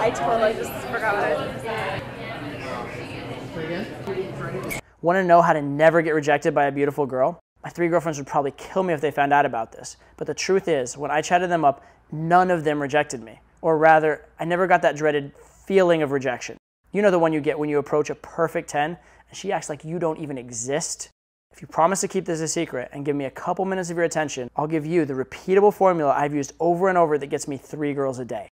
I totally just forgot what I was going to say. Want to know how to never get rejected by a beautiful girl? My 3 girlfriends would probably kill me if they found out about this. But the truth is, when I chatted them up, none of them rejected me. Or rather, I never got that dreaded feeling of rejection. You know the one you get when you approach a perfect 10 and she acts like you don't even exist? If you promise to keep this a secret and give me a couple minutes of your attention, I'll give you the repeatable formula I've used over and over that gets me 3 girls a day.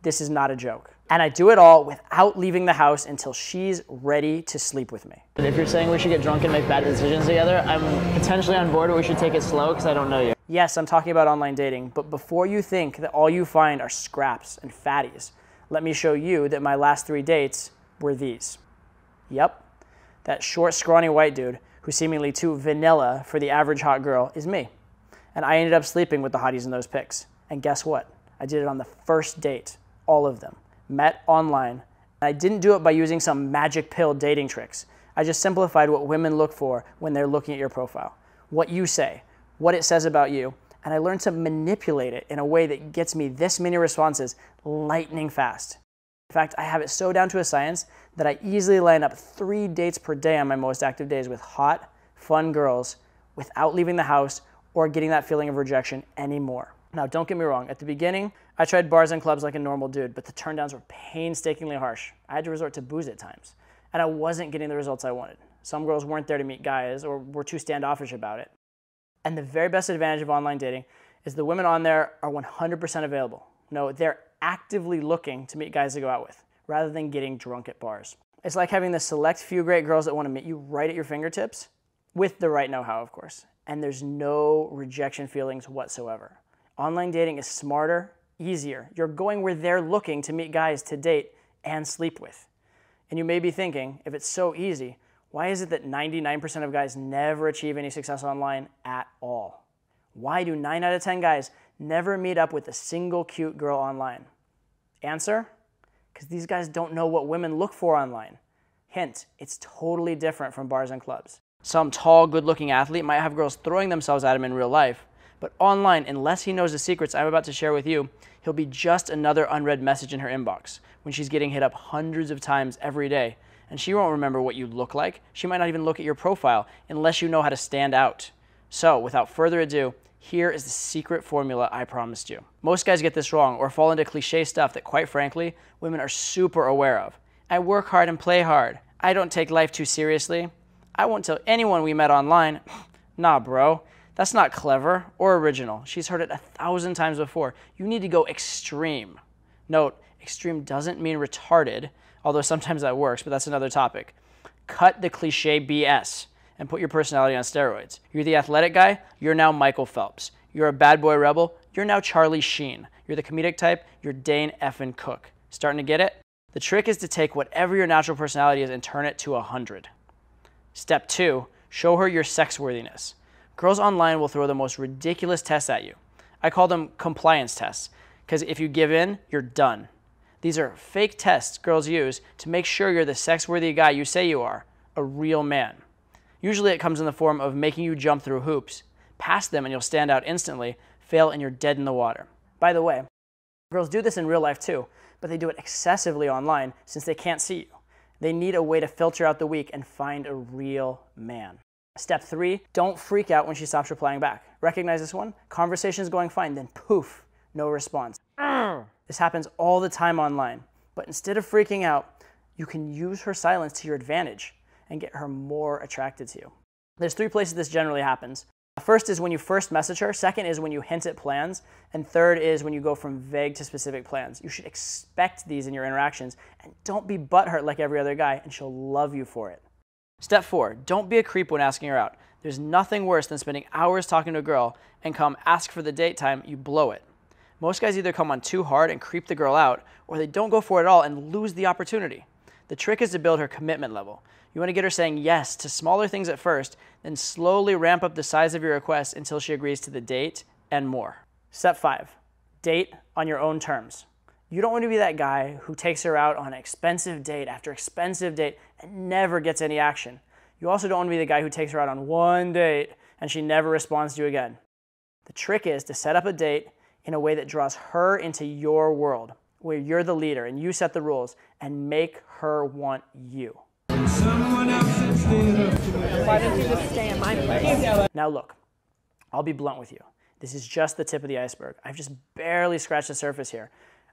This is not a joke. And I do it all without leaving the house until she's ready to sleep with me. If you're saying we should get drunk and make bad decisions together, I'm potentially on board, but we should take it slow because I don't know you. Yes, I'm talking about online dating, but before you think that all you find are scraps and fatties, let me show you that my last 3 dates were these. Yep, that short, scrawny white dude who's seemingly too vanilla for the average hot girl is me. And I ended up sleeping with the hotties in those pics. And guess what? I did it on the first date. All of them, met online. I didn't do it by using some magic pill dating tricks. I just simplified what women look for when they're looking at your profile. What you say, what it says about you, and I learned to manipulate it in a way that gets me this many responses lightning fast. In fact, I have it so down to a science that I easily line up 3 dates per day on my most active days with hot, fun girls without leaving the house or getting that feeling of rejection anymore. Now, don't get me wrong. At the beginning, I tried bars and clubs like a normal dude, but the turndowns were painstakingly harsh. I had to resort to booze at times, and I wasn't getting the results I wanted. Some girls weren't there to meet guys or were too standoffish about it. And the very best advantage of online dating is the women on there are 100% available. No, they're actively looking to meet guys to go out with, rather than getting drunk at bars. It's like having the select few great girls that want to meet you right at your fingertips, with the right know-how, of course. And there's no rejection feelings whatsoever. Online dating is smarter, easier. You're going where they're looking to meet guys to date and sleep with. And you may be thinking, if it's so easy, why is it that 99% of guys never achieve any success online at all? Why do 9 out of 10 guys never meet up with a single cute girl online? Answer? Because these guys don't know what women look for online. Hint, it's totally different from bars and clubs. Some tall, good-looking athlete might have girls throwing themselves at him in real life, but online, unless he knows the secrets I'm about to share with you, he'll be just another unread message in her inbox when she's getting hit up hundreds of times every day. And she won't remember what you look like. She might not even look at your profile unless you know how to stand out. So, without further ado, here is the secret formula I promised you. Most guys get this wrong or fall into cliche stuff that, quite frankly, women are super aware of. I work hard and play hard. I don't take life too seriously. I won't tell anyone we met online. Nah, bro. That's not clever or original. She's heard it 1,000 times before. You need to go extreme. Note, extreme doesn't mean retarded, although sometimes that works, but that's another topic. Cut the cliche BS and put your personality on steroids. You're the athletic guy, you're now Michael Phelps. You're a bad boy rebel, you're now Charlie Sheen. You're the comedic type, you're Dane effin' Cook. Starting to get it? The trick is to take whatever your natural personality is and turn it to 100. Step 2, show her your sex worthiness. Girls online will throw the most ridiculous tests at you. I call them compliance tests, because if you give in, you're done. These are fake tests girls use to make sure you're the sex-worthy guy you say you are, a real man. Usually it comes in the form of making you jump through hoops. Pass them and you'll stand out instantly, fail and you're dead in the water. By the way, girls do this in real life too, but they do it excessively online since they can't see you. They need a way to filter out the weak and find a real man. Step 3, don't freak out when she stops replying back. Recognize this one? Conversation is going fine, then poof, no response. This happens all the time online. But instead of freaking out, you can use her silence to your advantage and get her more attracted to you. There's 3 places this generally happens. First is when you first message her, second is when you hint at plans, and third is when you go from vague to specific plans. You should expect these in your interactions, and don't be butthurt like every other guy, and she'll love you for it. Step 4, don't be a creep when asking her out. There's nothing worse than spending hours talking to a girl and come ask for the date time, you blow it. Most guys either come on too hard and creep the girl out, or they don't go for it at all and lose the opportunity. The trick is to build her commitment level. You want to get her saying yes to smaller things at first, then slowly ramp up the size of your request until she agrees to the date and more. Step 5, date on your own terms. You don't want to be that guy who takes her out on expensive date after expensive date and never gets any action. You also don't want to be the guy who takes her out on one date and she never responds to you again. The trick is to set up a date in a way that draws her into your world. where you're the leader and you set the rules, and make her want you. Why don't you just stay in my place? Now look, I'll be blunt with you. This is just the tip of the iceberg. I've just barely scratched the surface here.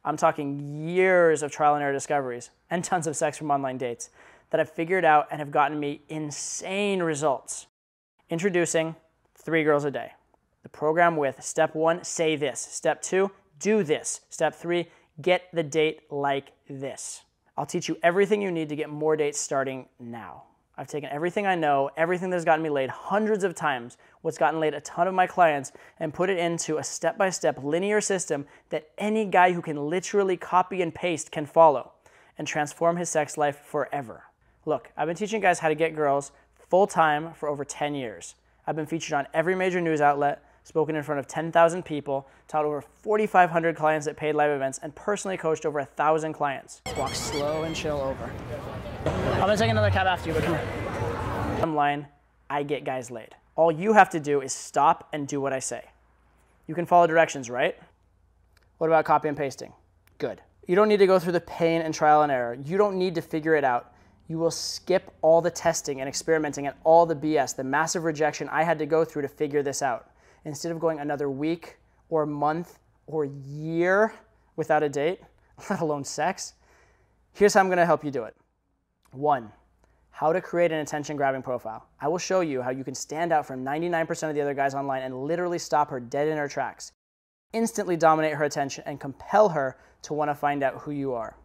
I'm talking years of trial and error discoveries and tons of sex from online dates that I've figured out and have gotten me insane results. Introducing 3 Girls a Day. The program with step 1, say this. Step 2, do this. Step 3, get the date like this. I'll teach you everything you need to get more dates starting now. I've taken everything I know, everything that's gotten me laid hundreds of times, what's gotten laid a ton of my clients, and put it into a step-by-step linear system that any guy who can literally copy and paste can follow and transform his sex life forever. Look, I've been teaching guys how to get girls full-time for over 10 years. I've been featured on every major news outlet, spoken in front of 10,000 people, taught over 4,500 clients at paid live events, and personally coached over 1,000 clients. Walk slow and chill over. I'm gonna take another cab after you, but come here. Bottom line, I get guys laid. All you have to do is stop and do what I say. You can follow directions, right? What about copy and pasting? Good. You don't need to go through the pain and trial and error. You don't need to figure it out. You will skip all the testing and experimenting and all the BS, the massive rejection I had to go through to figure this out. Instead of going another week or month or year without a date, let alone sex, here's how I'm gonna help you do it. 1, how to create an attention-grabbing profile. I will show you how you can stand out from 99% of the other guys online and literally stop her dead in her tracks, instantly dominate her attention, and compel her to want to find out who you are.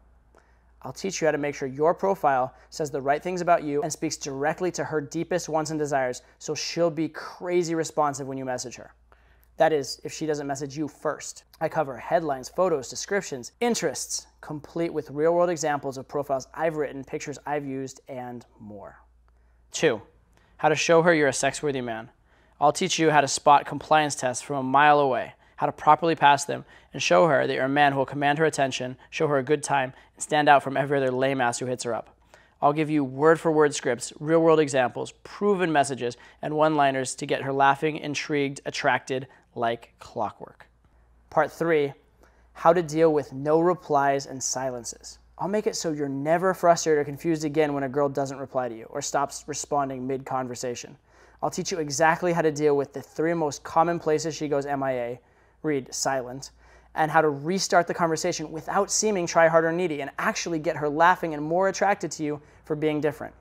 I'll teach you how to make sure your profile says the right things about you and speaks directly to her deepest wants and desires, so she'll be crazy responsive when you message her. That is, if she doesn't message you first. I cover headlines, photos, descriptions, interests, complete with real-world examples of profiles I've written, pictures I've used, and more. 2, how to show her you're a sex-worthy man. I'll teach you how to spot compliance tests from a mile away, how to properly pass them, and show her that you're a man who will command her attention, show her a good time, and stand out from every other lame ass who hits her up. I'll give you word-for-word scripts, real-world examples, proven messages, and one-liners to get her laughing, intrigued, attracted, like clockwork. Part 3, how to deal with no replies and silences. I'll make it so you're never frustrated or confused again when a girl doesn't reply to you or stops responding mid-conversation. I'll teach you exactly how to deal with the 3 most common places she goes MIA, read silent, and how to restart the conversation without seeming try-hard or needy and actually get her laughing and more attracted to you for being different.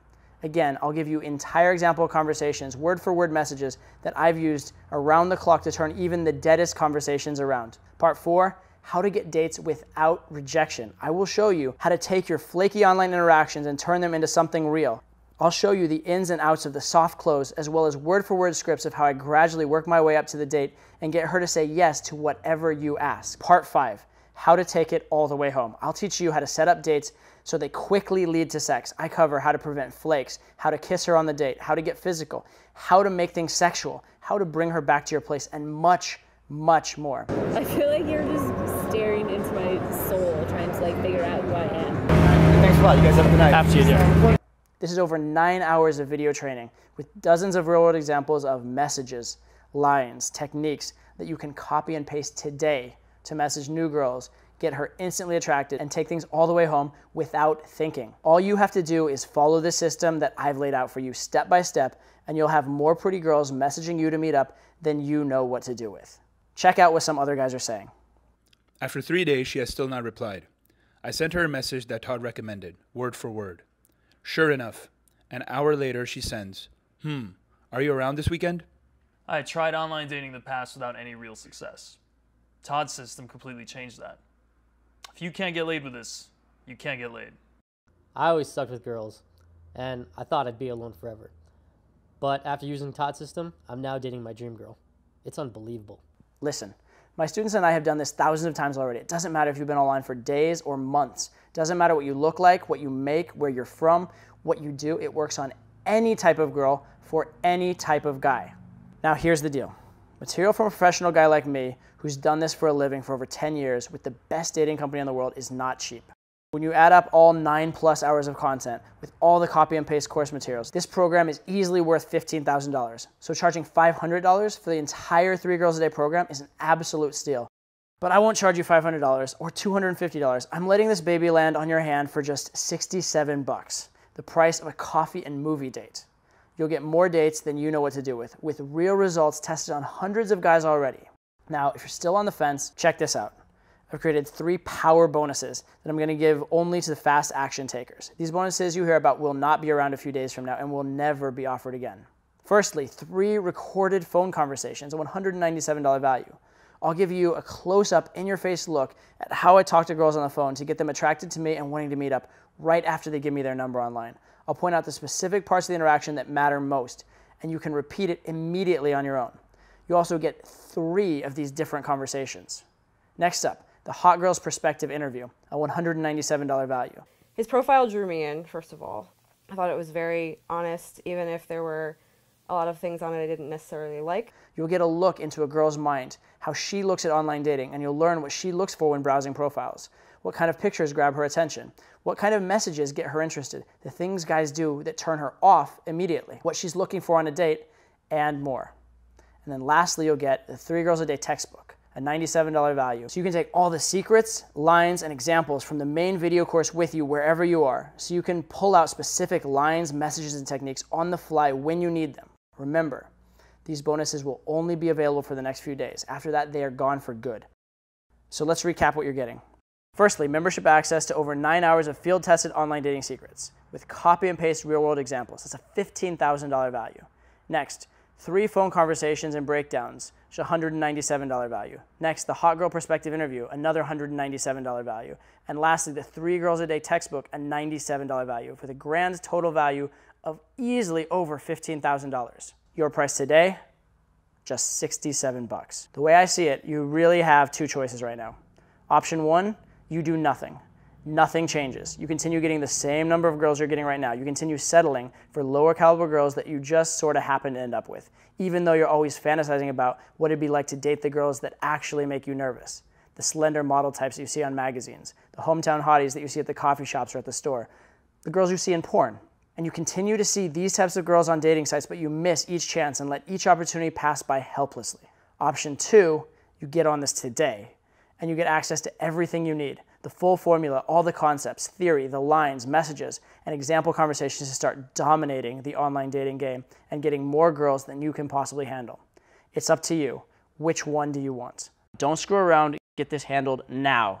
Again, I'll give you entire example conversations, word-for-word messages that I've used around the clock to turn even the deadest conversations around. Part 4, how to get dates without rejection. I will show you how to take your flaky online interactions and turn them into something real. I'll show you the ins and outs of the soft close, as well as word-for-word scripts of how I gradually work my way up to the date and get her to say yes to whatever you ask. Part 5, how to take it all the way home. I'll teach you how to set up dates so they quickly lead to sex. I cover how to prevent flakes, how to kiss her on the date, how to get physical, how to make things sexual, how to bring her back to your place, and much, much more. I feel like you're just staring into my soul, trying to figure out who I am. Thanks a lot. You guys have a good night. After you do. This is over 9 hours of video training with dozens of real-world examples of messages, lines, techniques that you can copy and paste today to message new girls, get her instantly attracted, and take things all the way home without thinking. All you have to do is follow the system that I've laid out for you step by step, and you'll have more pretty girls messaging you to meet up than you know what to do with. Check out what some other guys are saying. After 3 days, she has still not replied. I sent her a message that Todd recommended, word for word. Sure enough, an hour later she sends, are you around this weekend? I tried online dating in the past without any real success. Todd's system completely changed that. If you can't get laid with this, you can't get laid. I always sucked with girls, and I thought I'd be alone forever. But after using Todd's system, I'm now dating my dream girl. It's unbelievable. Listen, my students and I have done this thousands of times already. It doesn't matter if you've been online for days or months. It doesn't matter what you look like, what you make, where you're from, what you do. It works on any type of girl for any type of guy. Now here's the deal. Material from a professional guy like me who's done this for a living for over 10 years with the best dating company in the world is not cheap. When you add up all 9+ hours of content with all the copy and paste course materials, this program is easily worth $15,000. So charging $500 for the entire 3 Girls a Day program is an absolute steal. But I won't charge you $500 or $250. I'm letting this baby land on your hand for just 67 bucks, the price of a coffee and movie date. You'll get more dates than you know what to do with real results tested on hundreds of guys already. Now, if you're still on the fence, check this out. I've created 3 power bonuses that I'm going to give only to the fast action takers. These bonuses you hear about will not be around a few days from now and will never be offered again. Firstly, 3 recorded phone conversations, a $197 value. I'll give you a close-up, in-your-face look at how I talk to girls on the phone to get them attracted to me and wanting to meet up right after they give me their number online. I'll point out the specific parts of the interaction that matter most, and you can repeat it immediately on your own. You also get 3 of these different conversations. Next up, the Hot Girl's Perspective interview, a $197 value. His profile drew me in, first of all. I thought it was very honest, even if there were a lot of things on it I didn't necessarily like. You'll get a look into a girl's mind, how she looks at online dating, and you'll learn what she looks for when browsing profiles. What kind of pictures grab her attention? What kind of messages get her interested? The things guys do that turn her off immediately. What she's looking for on a date, and more. And then lastly, you'll get the 3 Girls a Day textbook, a $97 value. So you can take all the secrets, lines, and examples from the main video course with you wherever you are, so you can pull out specific lines, messages, and techniques on the fly when you need them. Remember, these bonuses will only be available for the next few days. After that, they are gone for good. So let's recap what you're getting. Firstly, membership access to over 9 hours of field-tested online dating secrets with copy and paste real-world examples. That's a $15,000 value. Next, 3 phone conversations and breakdowns, which is a $197 value. Next, the Hot Girl Perspective interview, another $197 value. And lastly, the 3 Girls a Day textbook, a $97 value, for the grand total value of easily over $15,000. Your price today, just 67 bucks. The way I see it, you really have 2 choices right now. Option 1, you do nothing. Nothing changes. You continue getting the same number of girls you're getting right now. You continue settling for lower caliber girls that you just sort of happen to end up with, even though you're always fantasizing about what it'd be like to date the girls that actually make you nervous. The slender model types that you see on magazines, the hometown hotties that you see at the coffee shops or at the store, the girls you see in porn. And you continue to see these types of girls on dating sites, but you miss each chance and let each opportunity pass by helplessly. Option 2, you get on this today, and you get access to everything you need. The full formula, all the concepts, theory, the lines, messages, and example conversations to start dominating the online dating game and getting more girls than you can possibly handle. It's up to you. Which one do you want? Don't screw around. Get this handled now.